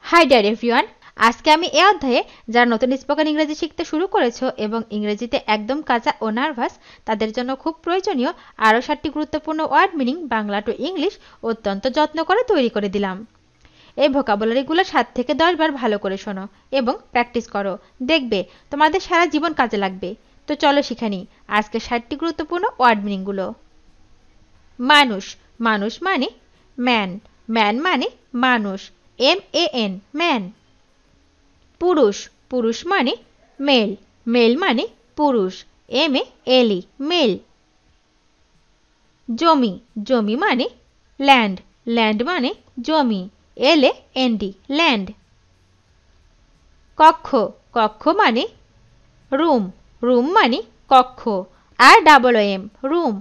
High deer everyone, আজকে আমি এই অধ্যায়ে যারা নতুন স্পোকেন ইংরেজি শিখতে শুরু করেছো এবং ইংরেজিতে একদম কাঁচা ও নার্ভাস তাদের জন্য খুব প্রয়োজনীয় আরও 7টি গুরুত্বপূর্ণ word meaning Bangla to English অত্যন্ত যত্ন করে তৈরি করে দিলাম। এই ভোকাবুলারিগুলো 7 থেকে 10 বার ভালো করে শোনো এবং প্র্যাকটিস করো, দেখবে তোমাদের সারা জীবন কাজে লাগবে। তো চলো শিখে নিই আজকে 7টি গুরুত্বপূর্ণ ওয়ার্ড মিনিংগুলো। মানুষ, মানুষ মানে ম্যান, ম্যান মানে মানুষ, MAN ম্যান। পুরুষ, পুরুষ মানে মেল, মেল মানে পুরুষ, MALE মেল। জমি, জমি মানে ল্যান্ড, ল্যান্ড মানে জমি, LAND ল্যান্ড। কক্ষ, কক্ষ মানে রুম, রুম মানে কক্ষ, ROOM রুম।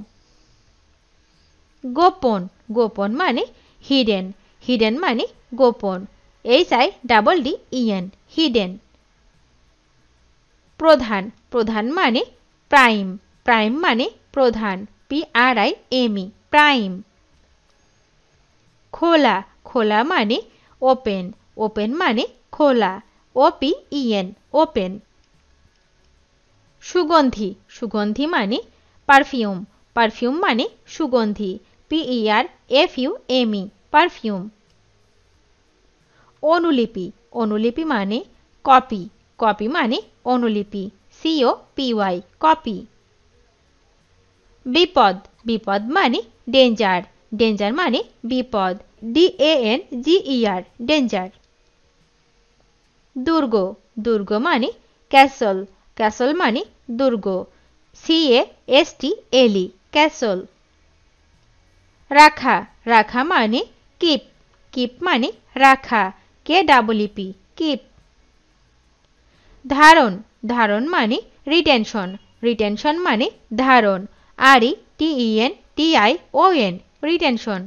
গোপন, গোপন মানে হিডেন, হিডেন মানে গোপন, HIDDEN হিডেন। প্রধান, প্রধান মানে প্রাইম, প্রাইম মানে প্রধান, PRIME প্রাইম। খোলা, খোলা মানে ওপেন, ওপেন মানে খোলা, OPEN ওপেন। সুগন্ধি, সুগন্ধি মানে পারফিউম, পারফিউম মানে সুগন্ধি, PERFUME পারফিউম। অনুলিপি, অনুলিপি মানে কপি, কপি মানে অনুলিপি, COPY কপি। বিপদ, বিপদ মানে ডেঞ্জার, ডেঞ্জার মানে বিপদ, DANGER ডেঞ্জার। দুর্গ, দুর্গ মানে ক্যাসল, ক্যাসল মানে দুর্গ, CASTLE ক্যাসল। রাখা, রাখা মানে কিপ, কিপ মানে রাখা, KEEP কিপ। ধারণ, ধারণ মানে রিটেনশন, রিটেনশন মানে ধারণ, RETENTION রিটেনশন।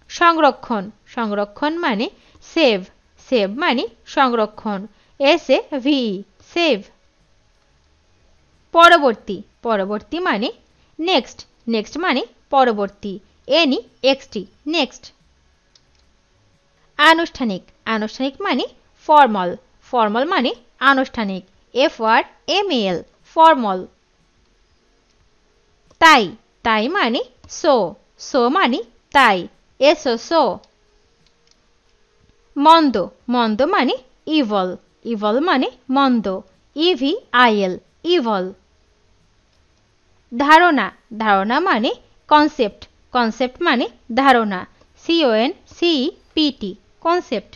সংরক্ষণ, সংরক্ষণ মানে সেভ, সেভ মানে সংরক্ষণ, SAVE সেভ। পরবর্তী, পরবর্তী মানে নেক্সট, নেক্সট মানে পরবর্তী, NEXT নেক্সট। আনুষ্ঠানিক, আনুষ্ঠানিক মানে ফর্মাল, ফর্মাল মানে আনুষ্ঠানিক, FORMAL ফর্মাল। তাই, তাই মানে সো, সো মানে তাই, SO মন্দ, মন্দ মানে ইভল, ইভল মানে মন্দ, EVIL ইভল। ধারণা, ধারণা মানে কনসেপ্ট, কনসেপ্ট মানে ধারণা, CONCEPT কনসেপ্ট।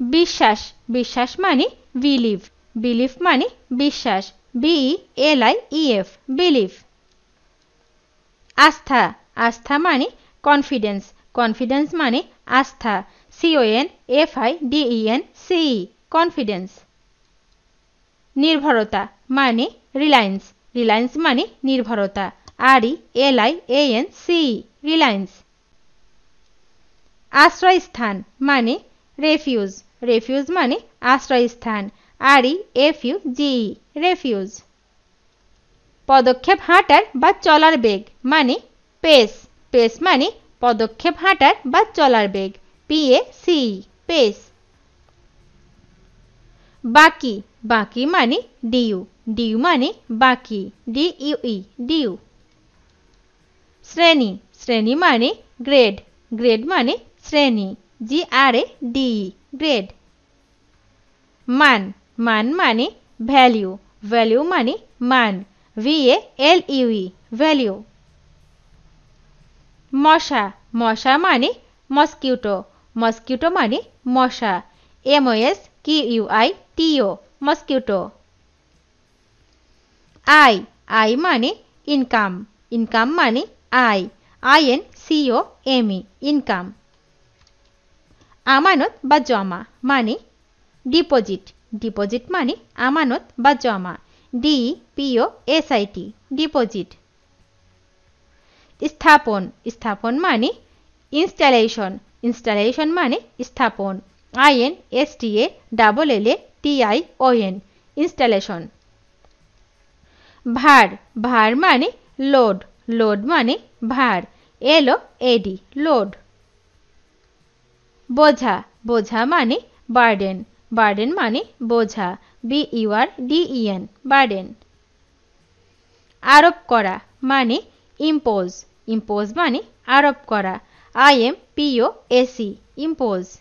বিশ্বাস, বিশ্বাস মানে বিলিভ, বিলিভ মানে বিশ্বাস, BELIEF বিলিভ। আস্থা, আস্থা মানে কনফিডেন্স, কনফিডেন্স মানে আস্থা, CONFIDENCE কনফিডেন্স। নির্ভরতা মানে রিলায়েন্স, রিলায়েন্স মানে নির্ভরতা, RELIANCE রিলায়েন্স। আশ্রয়স্থান মানে রেফিউজ, রেফিউজ মানে আশ্রয়স্থান, REFUGE রেফিউজ। পদক্ষেপ হাঁটার বা চলার বেগ মানে পেস, পেস মানে পদক্ষেপ হাঁটার বা চলার বেগ, PACE পেস। বাকি, বাকি মানে ডিউ, ডিউ মানে বাকি, DUE ডিউ। শ্রেণী, শ্রেণী মানে গ্রেড, গ্রেড মানে শ্রেণী, GRADE গ্রেড। মান, মান মানে ভ্যালিউ, ভ্যালিউ মানে মান, VALUE ভ্যালিউ। মশা, মশা মানে মসকিউটো, মসকিউটো মানে মশা, MOSQUITO মসকিউটো। আয়, আয় মানে ইনকাম, ইনকাম মানে আয়, INCOME ইনকাম। আমানত বা জমা মানে ডিপোজিট, ডিপোজিট মানে আমানত বা জমা, DEPOSIT ডিপোজিট। স্থাপন, স্থাপন মানে ইনস্টলেশন, ইনস্টলেশন মানে স্থাপন, INSTALLATION ইনস্টলেশন। ভার, ভার মানে লোড, লোড মানে ভার, LOAD লোড। বোঝা বোঝা মানে বার্ডেন বার্ডেন মানে বোঝা BURDEN বার্ডেন আরোপ করা মানে ইম্পোজ ইম্পোজ মানে আরোপ করা IMPOS ইম্পোজ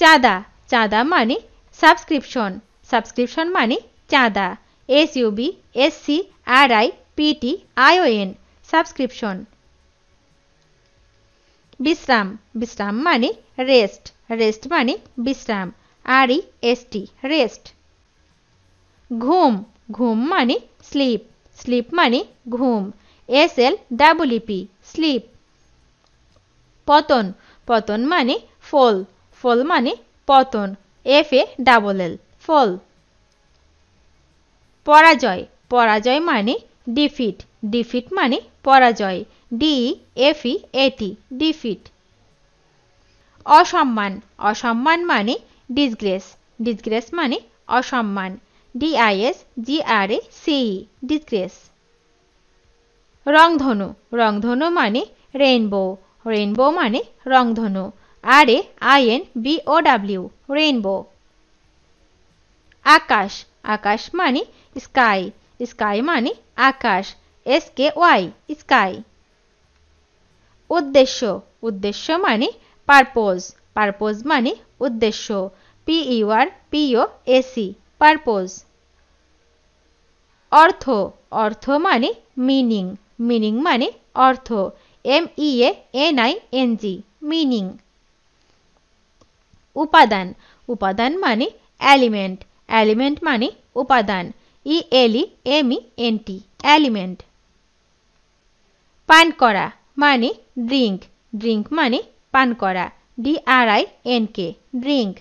চাঁদা চাঁদা মানে সাবস্ক্রিপশন সাবস্ক্রিপশন মানে চাঁদা SUBSCRIPTION সাবস্ক্রিপশন বিশ্রাম বিশ্রাম মানে রেস্ট রেস্ট মানে বিশ্রাম REST রেস্ট ঘুম ঘুম মানে স্লিপ স্লিপ মানে ঘুম SLEEP স্লিপ পতন পতন মানে ফল ফল মানে পতন FALL ফল পরাজয় পরাজয় মানে ডিফিট ডিফিট মানে পরাজয় DEFEAT ডিফিট অসম্মান অসম্মান মানে ডিসগ্রেস ডিসগ্রেস মানে অসম্মান DISGRACE ডিসগ্রেস রংধনু রংধনু মানে রেইনবো রেইনবো মানে রংধনু RAINBOW রেইনবো আকাশ আকাশ মানে স্কাই স্কাই মানে আকাশ SKY স্কাই উদ্দেশ্য উদ্দেশ্য মানে পারপোজ পারপোজ মানে উদ্দেশ্য PURPOS পারপোজ অর্থ অর্থ মানে মিনিং মিনিং মানে অর্থ MEANING মিনিং উপাদান উপাদান মানে এলিমেন্ট এলিমেন্ট মানে উপাদান ELEMENT এলিমেন্ট পান করা মানে ড্রিঙ্ক ড্রিঙ্ক মানে পান করা DRINK ড্রিঙ্ক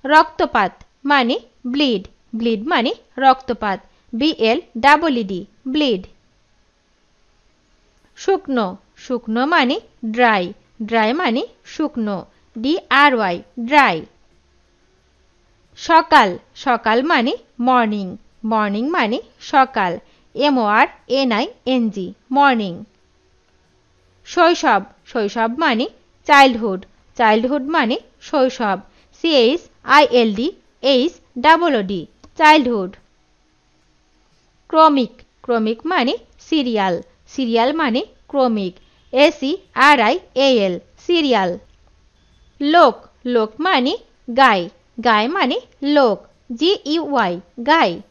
রক্তপাত মানে ব্লিড ব্লিড মানে রক্তপাত BLEED ব্লিড শুকনো শুকনো মানে ড্রাই ড্রাই মানে শুকনো DRY ড্রাই সকাল সকাল মানে মর্নিং মর্নিং মানে সকাল MORNING মর্নিং শৈশব শৈশব মানে চাইল্ডহুড চাইল্ডহুড মানে শৈশব CHILDHOOD চাইল্ডহুড ক্রমিক ক্রমিক মানে সিরিয়াল সিরিয়াল মানে ক্রমিক SERIAL সিরিয়াল লোক লোক মানে গাই গাই মানে লোক GUY গাই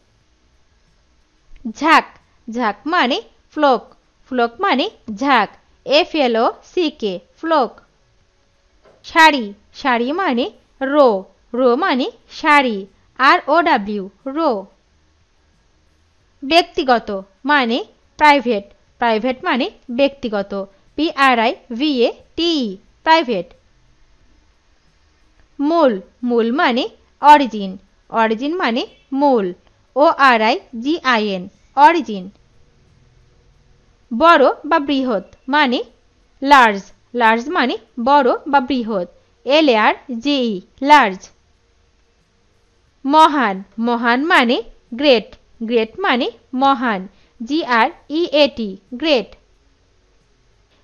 ঝাঁক ঝাঁক মানে ফ্লোক ফ্লোক মানে ঝাঁক FLOCK ফ্লোক শাড়ি শাড়ি মানে রো রো মানে শাড়ি ROW রো ব্যক্তিগত মানে প্রাইভেট প্রাইভেট মানে ব্যক্তিগত PRIVATE প্রাইভেট মূল মূল মানে অরিজিন অরিজিন মানে মূল ORIGIN অরিজিন বড় বা বৃহৎ মানে লার্জ লার্জ মানে বড় বা বৃহৎ LARGE লার্জ মহান মহান মানে গ্রেট গ্রেট মানে মহান GREAT গ্রেট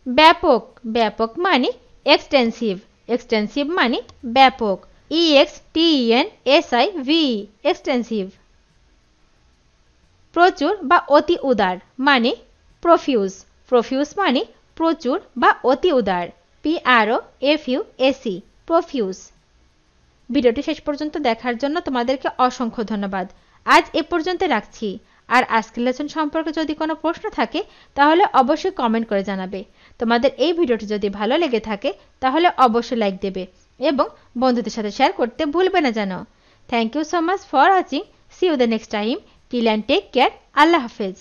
ব্যাপক ব্যাপক মানে এক্সটেন্সিভ এক্সটেন্সিভ মানে ব্যাপক EXTENSIVE এক্সটেন্সিভ প্রচুর বা অতি উদার মানে প্রফিউজ প্রফিউজ মানে প্রচুর বা অতি উদার PROFUSE প্রফিউজ ভিডিওটি শেষ পর্যন্ত দেখার জন্য তোমাদেরকে অসংখ্য ধন্যবাদ আজ এ পর্যন্ত রাখছি আর আজকের লেসন সম্পর্কে যদি কোনো প্রশ্ন থাকে তাহলে অবশ্যই কমেন্ট করে জানাবে তোমাদের এই ভিডিওটি যদি ভালো লেগে থাকে তাহলে অবশ্যই লাইক দেবে এবং বন্ধুদের সাথে শেয়ার করতে ভুলবে না যেন thank you so much for watching see you the next time till and take care আল্লাহ হাফেজ